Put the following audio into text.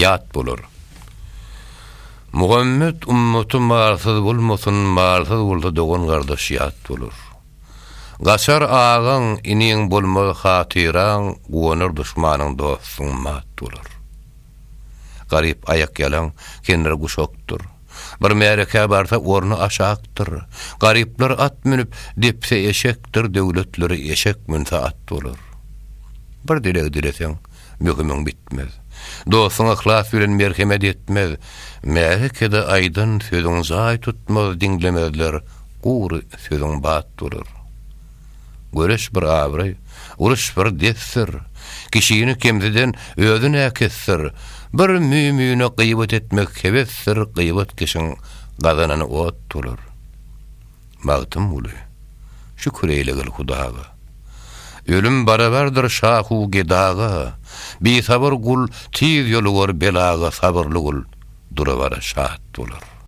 ýat bolar. Muhammed ummaty marsız bolmasyn, marsız bolsa dogan gardaş ýat bolar. Gaçar ağaň iniň bolmagy hatyraň, gonar düşmanyň dostun mat bolar. Garip ayak yalan kenara guşoktur. Bir mereke barsa ornu aşaktyr. Garipler at minip depse eşektir, döwletleri eşek münse at bolar. Bir dile dileseň möhümüň bitmez. Dostuňa ihlas bilen merhemet etmez. Merkede aydyn sözüň zaý tutmaz, dinlemezler. Gury sözüň bat bolar. Göreş bir abry, uruş bir dessir. Kişiýini kemzeden özüne kessir. Bir mümine gıybet etmek hevessir, gıybet kişin gazanany ot turar. Magtym uly. Şükür eýlegil Hudaga. Ölüm barabardyr şahu gedaga. Bi sabır gul tiz ýolu gor belaga sabırly gul. Durawara şahat bolar.